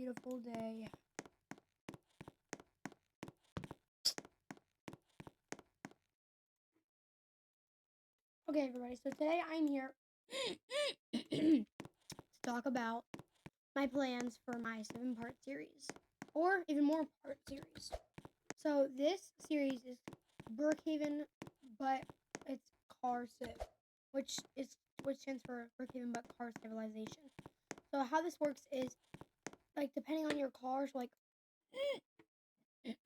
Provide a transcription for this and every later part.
beautiful day. Okay, everybody, so today I'm here to talk about my plans for my 7-part series, or even more part series. So this series is Brookhaven, but it's car civ, which stands for Brookhaven but car civilization. So how this works is, like, depending on your cars, like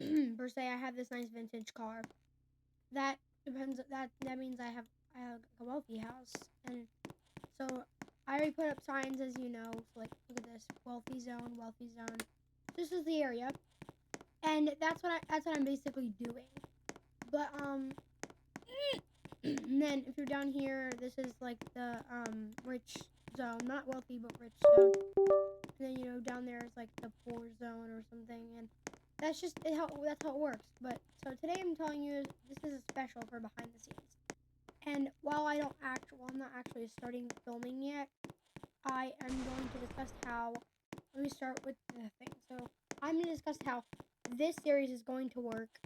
per se, I have this nice vintage car. That depends. That means I have a wealthy house, and so I already put up signs, as you know. So, like, look at this: wealthy zone, wealthy zone. This is the area, and that's what I'm basically doing. But and then if you're down here, this is like the rich zone, not wealthy but rich zone. And then down there is like the poor zone or something, and that's how it works. But so today I'm telling you this is a special for behind the scenes. And while I'm not actually starting filming yet, I am going to discuss how. Let me start with the thing. So I'm going to discuss how this series is going to work,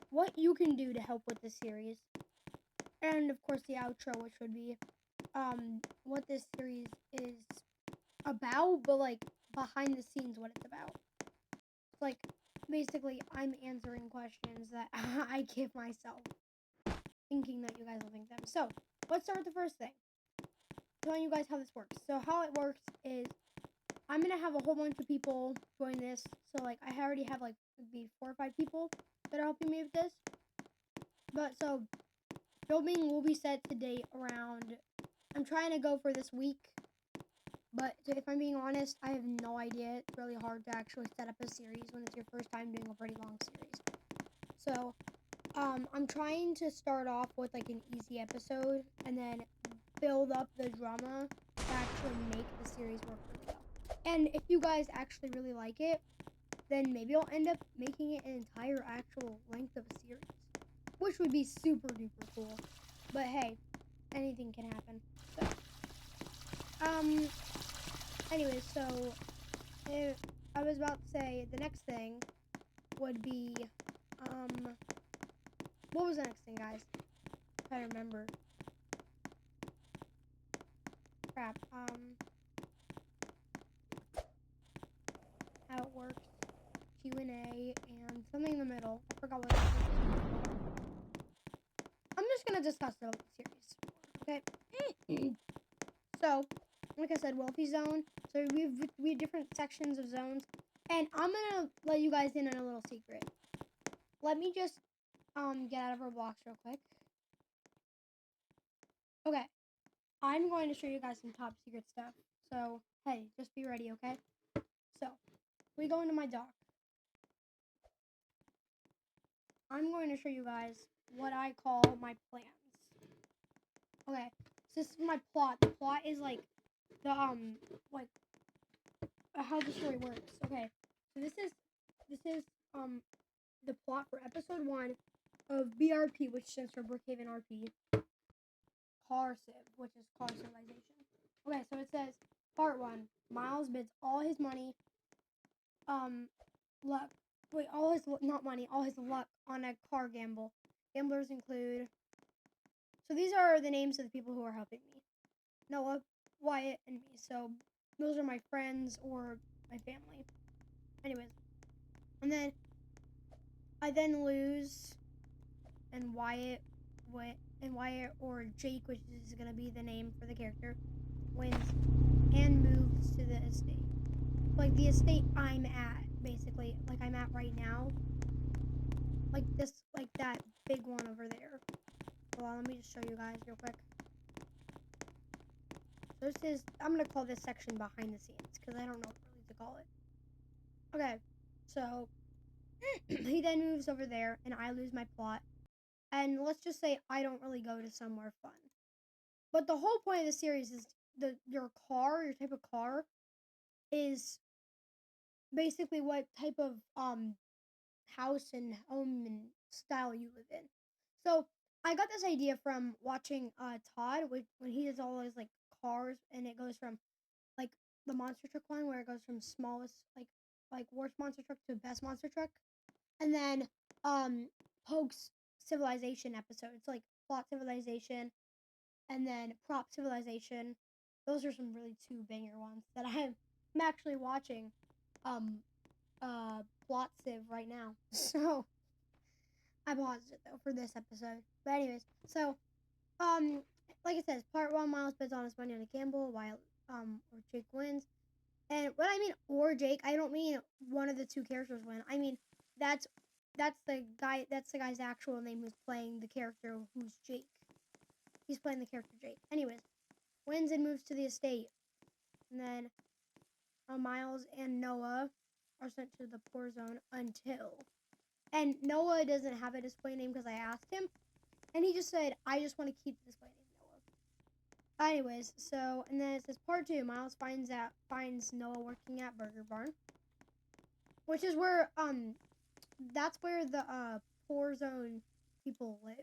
what you can do to help with this series, and of course the outro, which would be what this series is about, but like behind the scenes, what it's about. It's like basically I'm answering questions that I give myself, thinking that you guys will think them. So let's start with the first thing. Telling you guys how this works. So how it works is I'm gonna have a whole bunch of people join this. So like I already have like maybe 4 or 5 people that are helping me with this. But so filming will be set to date around. I'm trying to go for this week. But if I'm being honest, I have no idea. It's really hard to actually set up a series when it's your first time doing a pretty long series. So I'm trying to start off with like an easy episode and then build up the drama to actually make the series work really well. And if you guys actually really like it, then maybe I'll end up making it an entire actual length of a series, which would be super duper cool. But hey, anything can happen. So, anyways, so if I was about to say the next thing would be, what was the next thing, guys? I'm trying to remember. Crap. How it works, Q&A, and something in the middle. I forgot what it was. I'm just gonna discuss the series, okay? So, like I said, wealthy zone. So we have different sections of zones, and I'm gonna let you guys in on a little secret. Let me just get out of our blocks real quick. Okay, I'm going to show you guys some top secret stuff. So hey, just be ready, okay? So we go into my dock. I'm going to show you guys what I call my plans. Okay, so this is my plot. The plot is like the like how the story works. Okay, so this is the plot for episode 1 of BRP, which stands for Brookhaven RP. Car Civ, which is Car Civilization. Okay, so it says part 1. Miles bids all his money, luck. Wait, all his not money, all his luck on a car gamble. Gamblers include. So these are the names of the people who are helping me: Noah, Wyatt, and me. So those are my friends or my family. Anyways, and then I then lose, and Wyatt or Jake, which is gonna be the name for the character, wins and moves to the estate. Like the estate I'm at, basically, like I'm at right now. Like that big one over there. Hold on, let me just show you guys real quick. So this is, I'm gonna call this section behind the scenes, because I don't know what really to call it. Okay, so he then moves over there, and I lose my plot. And let's just say I don't really go to somewhere fun. But the whole point of the series is your type of car, is basically what type of house and home and style you live in. So I got this idea from watching Todd when he does all his like cars, and it goes from like the monster truck one where it goes from smallest, like like worst monster truck to best monster truck, and then Poke's civilization episode. It's like plot civilization, and then prop civilization. Those are some really two banger ones that I'm actually watching. Um, plot civ right now. So I paused it though for this episode. But anyways, so um, like it says, part one, Miles bids on his money on a gamble while or Jake wins. And when I mean or Jake, I don't mean one of the two characters win. I mean that's the guy. That's the guy's actual name who's playing the character who's Jake. He's playing the character Jake. Anyways, wins and moves to the estate. And then Miles and Noah are sent to the poor zone until. And Noah doesn't have a display name because I asked him. And he just said, I just want to keep the display name Noah. Anyways, so, and then it says part two. Miles finds Noah working at Burger Barn. Which is where, that's where the, poor zone people live.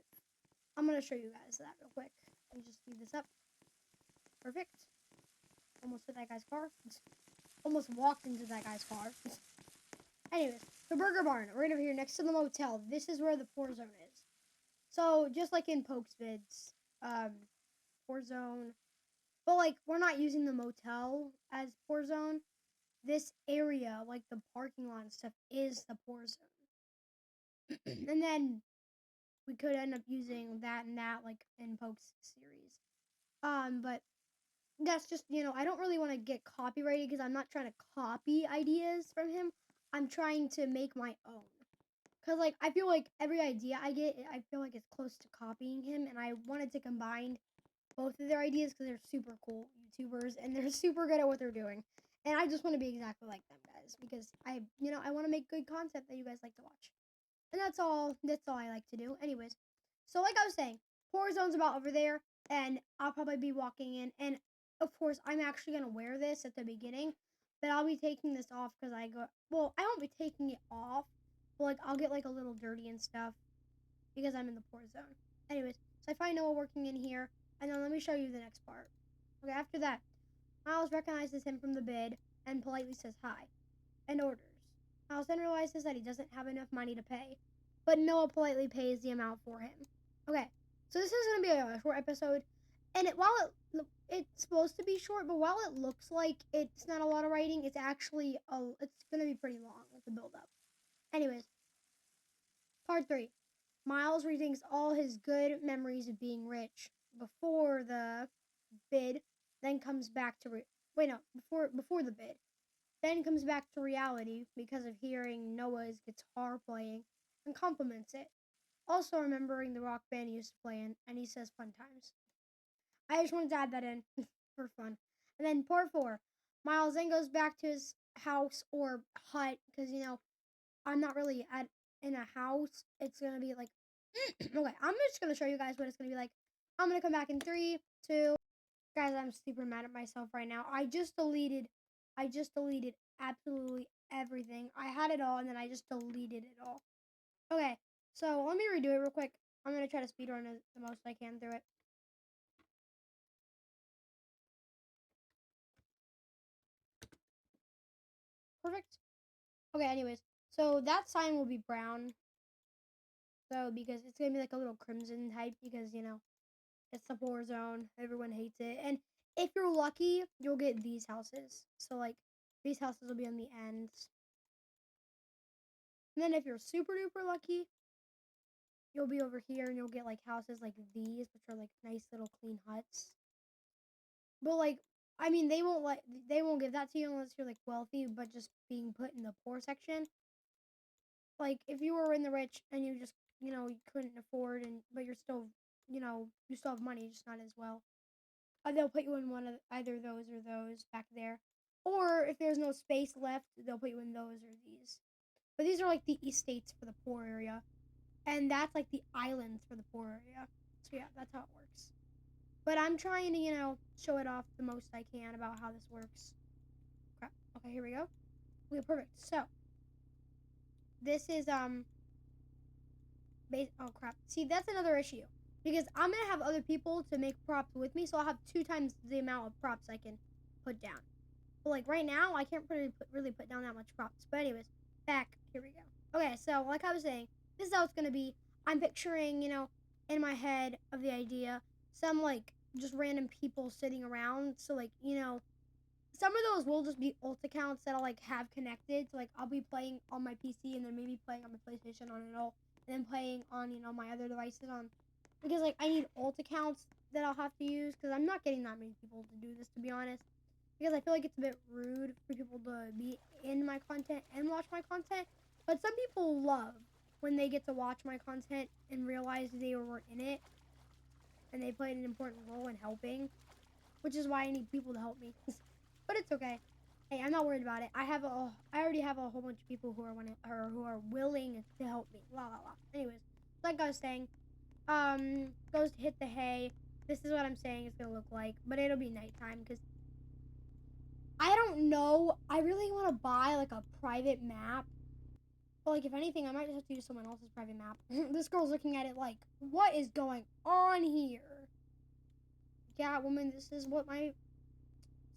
I'm going to show you guys that real quick. Let me just speed this up. Perfect. Almost hit that guy's car. Almost walked into that guy's car. Anyways, the Burger Barn, right over here next to the motel. This is where the poor zone is. So, just like in Poke's vids, poor zone. But, like, we're not using the motel as poor zone. This area, like the parking lot and stuff, is the poor zone. And then we could end up using that and that, like, in Poke's series. But that's just, I don't really want to get copyrighted because I'm not trying to copy ideas from him. I'm trying to make my own. Because, like, I feel like every idea I get, I feel like it's close to copying him. And I wanted to combine both of their ideas because they're super cool YouTubers. And they're super good at what they're doing. And I just want to be exactly like them, guys. Because I want to make good content that you guys like to watch. And that's all I like to do. Anyways, so like I was saying, Poor Zone's about over there. And I'll probably be walking in. And, of course, I'm actually going to wear this at the beginning. But I'll be taking this off because I won't be taking it off. But, like, I'll get, like, a little dirty and stuff because I'm in the poor zone. Anyways, so I find Noah working in here, and then let me show you the next part. Okay, after that, Miles recognizes him from the bid and politely says hi and orders. Miles then realizes that he doesn't have enough money to pay, but Noah politely pays the amount for him. Okay, so this is going to be a short episode, and it's supposed to be short, but while it looks like it's not a lot of writing, it's actually it's going to be pretty long with the build up. Anyways, part 3. Miles rethinks all his good memories of being rich before the bid, then comes back to before the bid, then comes back to reality because of hearing Noah's guitar playing and compliments it. Also remembering the rock band he used to play in, and he says fun times. I just wanted to add that in for fun. And then part 4. Miles then goes back to his house or hut because I'm not really in a house. It's gonna be like okay. I'm just gonna show you guys what it's gonna be like. I'm gonna come back in 3, 2. Guys, I'm super mad at myself right now. I just deleted absolutely everything. I had it all and then I just deleted it all. Okay, so let me redo it real quick. I'm gonna try to speedrun the most I can through it. Perfect. Okay, anyways, so that sign will be brown. So because it's gonna be like a little crimson type because it's the poor zone. Everyone hates it. And if you're lucky, you'll get these houses. So like these houses will be on the ends. And then if you're super duper lucky, you'll be over here and you'll get like houses like these, which are like nice little clean huts. But like I mean they won't give that to you unless you're like wealthy, but just being put in the poor section. Like if you were in the rich and you just you couldn't afford but you're still you still have money, just not as well. They'll put you in one of either those or those back there. Or if there's no space left, they'll put you in those or these. But these are like the estates for the poor area. And that's like the islands for the poor area. So yeah, that's how it works. But I'm trying to, show it off the most I can about how this works. Crap. Okay, here we go. Okay, perfect. So this is oh crap. See, that's another issue. Because I'm gonna have other people to make props with me, so I'll have 2 times the amount of props I can put down. But like right now, I can't really put down that much props. But anyways, back here we go. Okay, so like I was saying, this is how it's gonna be. I'm picturing, in my head of the idea, some like just random people sitting around. So like, some of those will just be alt accounts that I'll like have connected. So like I'll be playing on my PC and then maybe playing on my PlayStation on it all, and then playing on my other devices on, because like I need alt accounts that I'll have to use because I'm not getting that many people to do this, to be honest. Because I feel like it's a bit rude for people to be in my content and watch my content. But some people love when they get to watch my content and realize they were in it and they played an important role in helping, which is why I need people to help me. But it's okay. Hey, I'm not worried about it. I already have a whole bunch of people who are willing to help me. La la la. Anyways, like I was saying, goes to hit the hay. This is what I'm saying it's gonna look like, but it'll be nighttime because I don't know. I really want to buy like a private map. But like if anything, I might just have to use someone else's private map. This girl's looking at it like, what is going on here? Yeah, woman, this is what my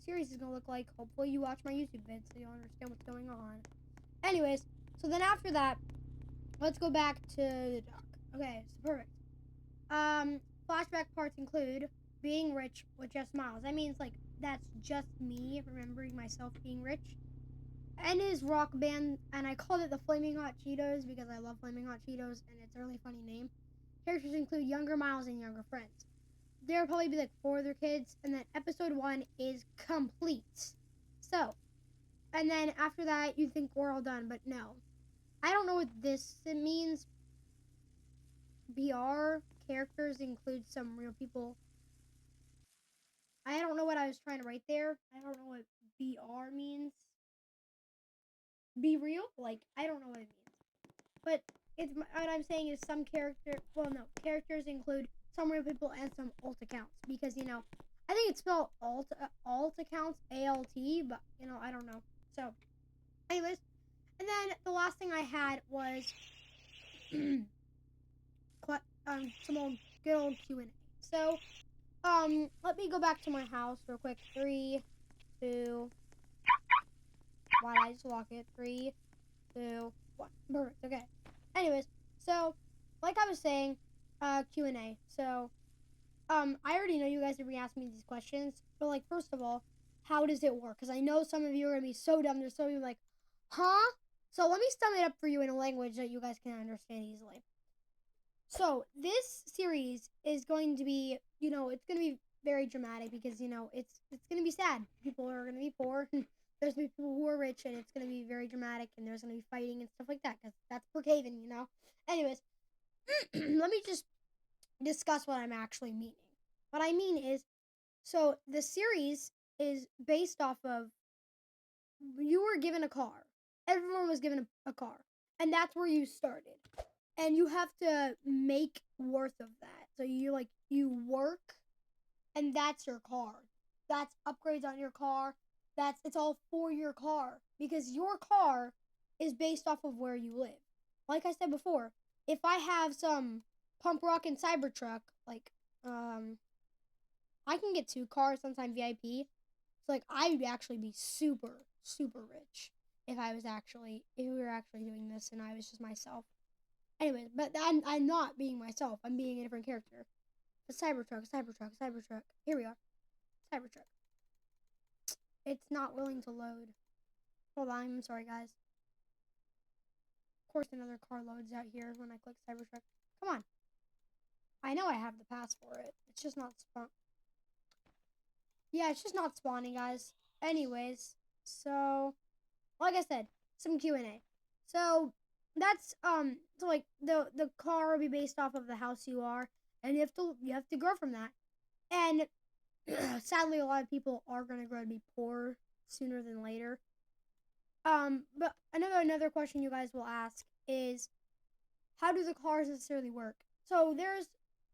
series is gonna look like. Hopefully you watch my YouTube vid so you'll understand what's going on. Anyways, so then after that, let's go back to the doc. Okay, so perfect. Flashback parts include being rich with just smiles. That means like that's just me remembering myself being rich. And his rock band, and I called it the Flaming Hot Cheetos because I love Flaming Hot Cheetos, and it's a really funny name. Characters include younger Miles and younger friends. There'll probably be like 4 other kids, and then episode 1 is complete. So, and then after that, you think we're all done, but no. I don't know what this means. BR characters include some real people. I don't know what I was trying to write there. I don't know what BR means. Be real? Like, I don't know what it means. But it's what I'm saying is some characters include some real people and some alt accounts because I think it's spelled alt accounts ALT, but I don't know. So, anyways, and then the last thing I had was some old good old Q&A. So, let me go back to my house real quick. 3, 2. Why did I just walk it? 3, 2, 1. Perfect. Okay. Anyways, so like I was saying, Q&A. So, I already know you guys are gonna be asking me these questions, but like first of all, how does it work? Because I know some of you are gonna be so dumb. There's so many like, huh? So let me sum it up for you in a language that you guys can understand easily. So this series is going to be, it's going to be very dramatic because it's going to be sad. People are going to be poor. There's going to be people who are rich, and it's going to be very dramatic, and there's going to be fighting and stuff like that because that's brookhaven. Anyways, let me just discuss what I'm actually meaning. What I mean is, so the series is based off of you were given a car. Everyone was given a car, and that's where you started. And you have to make worth of that. So you work, and that's your car. That's upgrades on your car. It's all for your car because your car is based off of where you live. Like I said before, if I have some pump rock and Cybertruck, like I can get 2 cars, sometimes VIP. So like I would actually be super super rich if we were actually doing this and I was just myself. Anyways, but I'm not being myself. I'm being a different character. A Cybertruck. Here we are. Cybertruck. It's not willing to load. Hold on, I'm sorry, guys. Of course, another car loads out here when I click Cybertruck. Come on. I know I have the pass for it. It's just not spawn. Yeah, it's just not spawning, guys. Anyways, so like I said, some Q&A. So that's so like the car will be based off of the house you are, and you have to grow from that. And sadly, a lot of people are gonna grow to be poor sooner than later. But another question you guys will ask is, how do the cars necessarily work? So there's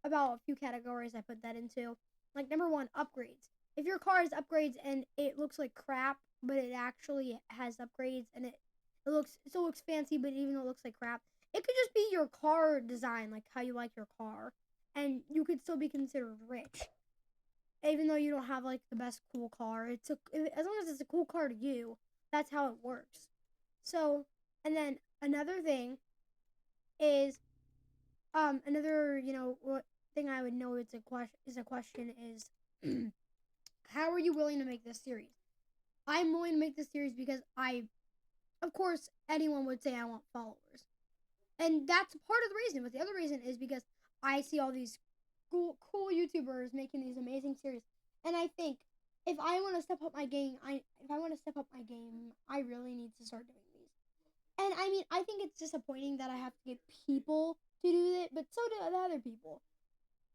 about a few categories I put that into. Like number 1, upgrades. If your car has upgrades and it looks like crap, but it actually has upgrades and it still looks fancy, but even though it looks like crap, it could just be your car design, like how you like your car, and you could still be considered rich. even though you don't have like the best cool car, as long as it's a cool car to you, that's how it works. So, and then another thing is another what thing I would know it's a question is how are you willing to make this series? I'm willing to make this series because of course anyone would say I want followers, and that's part of the reason. But the other reason is because I see all these cool YouTubers making these amazing series, and I think if I want to step up my game, I really need to start doing these. And I mean, I think it's disappointing that I have to get people to do it, but so do the other people.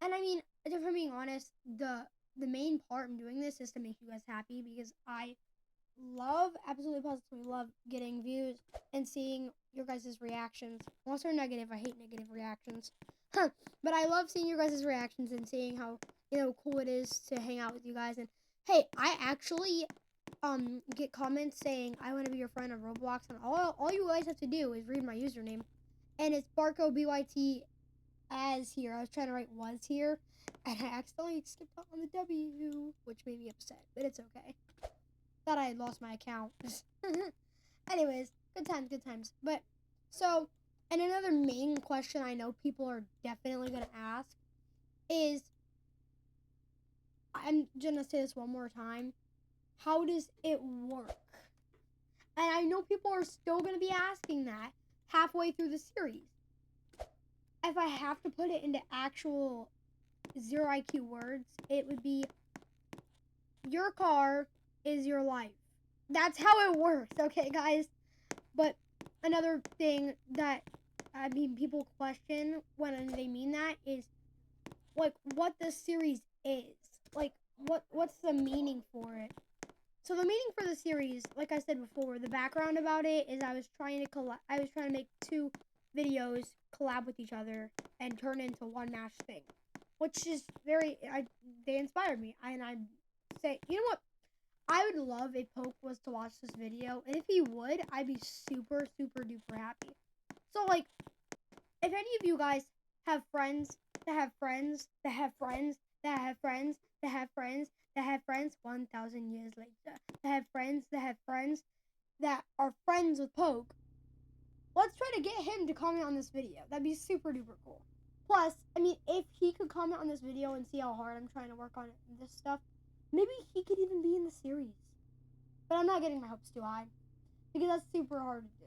And I mean, if I'm being honest, the main part in doing this is to make you guys happy because I absolutely positively love getting views and seeing your guys' reactions. Unless they're negative, I hate negative reactions. Huh. But I love seeing your guys' reactions and seeing how, cool it is to hang out with you guys. And hey, I actually get comments saying I want to be your friend on Roblox, and all you guys have to do is read my username, and it's Barco BYT as here. I was trying to write was here, and I accidentally skipped out on the W, which made me upset, but it's okay. Thought I had lost my account. Anyways, good times, good times. But so, and another main question I know people are definitely gonna ask is, I'm gonna say this one more time. How does it work? And I know people are still gonna be asking that halfway through the series. If I have to put it into actual zero IQ words, it would be your car is your life. That's how it works, okay, guys? But another thing that people question when they mean that is like what the series is. Like what's the meaning for it? So the meaning for the series, like I said before, the background about it is I was trying to make two videos collab with each other and turn into one match thing, which is they inspired me. And I say, you know what? I would love if Poke was to watch this video, and if he would, I'd be super, super duper happy. So, like, if any of you guys have friends that have friends that have friends that have friends that have friends that have friends 1,000 years later, that have friends that are friends with Poke, let's try to get him to comment on this video. That'd be super duper cool. Plus, I mean, if he could comment on this video and see how hard I'm trying to work on this stuff, maybe he could even be in the series. But I'm not getting my hopes too high because that's super hard to do.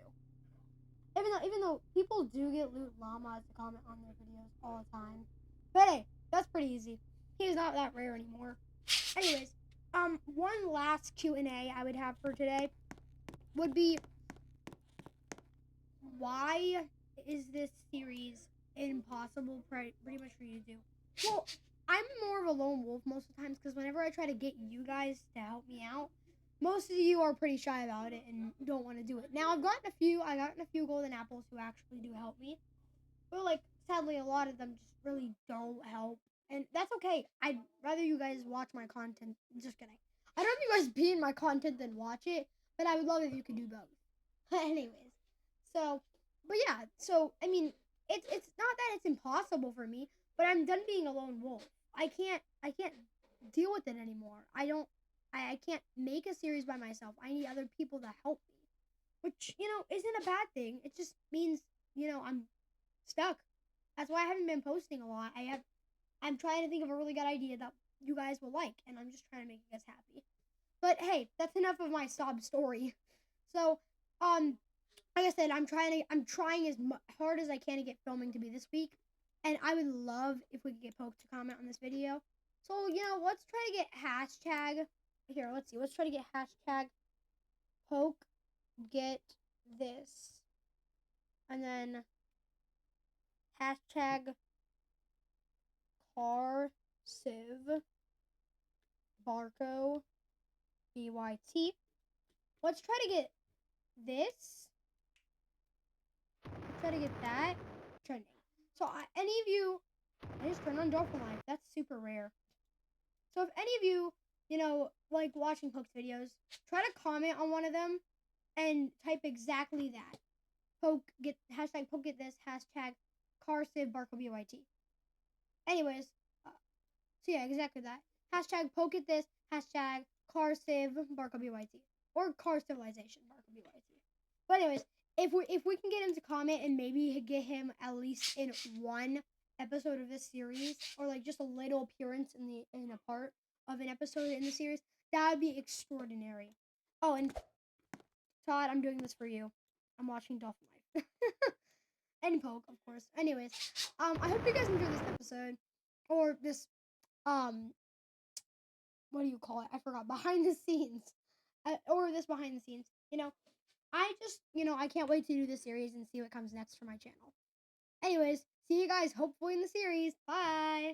Even though people do get loot llamas to comment on their videos all the time, but hey, that's pretty easy. He's not that rare anymore. Anyways, one last Q&A I would have for today would be, why is this series impossible pretty much for you to do? Well, I'm more of a lone wolf most of the times because whenever I try to get you guys to help me out, most of you are pretty shy about it and don't want to do it. Now I gotten a few golden apples who actually do help me, but like sadly a lot of them just really don't help, and that's okay. I'd rather you guys watch my content. Just kidding. I'd rather you guys be in my content than watch it, but I would love if you could do both. Anyways, so but yeah, so I mean, it's not that it's impossible for me, but I'm done being a lone wolf. I can't deal with it anymore. I can't make a series by myself. I need other people to help me, which isn't a bad thing. It just means I'm stuck. That's why I haven't been posting a lot. I'm trying to think of a really good idea that you guys will like, and I'm just trying to make you guys happy. But hey, that's enough of my sob story. So, like I said, I'm trying as hard as I can to get filming to be this week, and I would love if we could get Poke to comment on this video. So let's try to get hashtag here. Let's see. Let's try to get hashtag Poke get this, and then hashtag car civ barco byt. Let's try to get this. Try to get that trending. So any of you, I just turned on Dolphin Life. That's super rare. So if any of you, like watching Poke's videos, try to comment on one of them and type exactly that. Hashtag Poke get this, hashtag car civ barco byt. Anyways, so yeah, exactly that. Hashtag poke at this. Hashtag car civ Barco BYT. Or car civilization Barco BYT. But anyways, if we can get him to comment and maybe get him at least in one episode of this series, or like just a little appearance in a part of an episode in the series, that would be extraordinary. Oh, and Todd, I'm doing this for you. I'm watching Dolphin Life. And Poke, of course. Anyways, I hope you guys enjoyed this episode. Or this, what do you call it? I forgot. Behind the scenes. Or this behind the scenes. I can't wait to do this series and see what comes next for my channel. Anyways, see you guys hopefully in the series. Bye!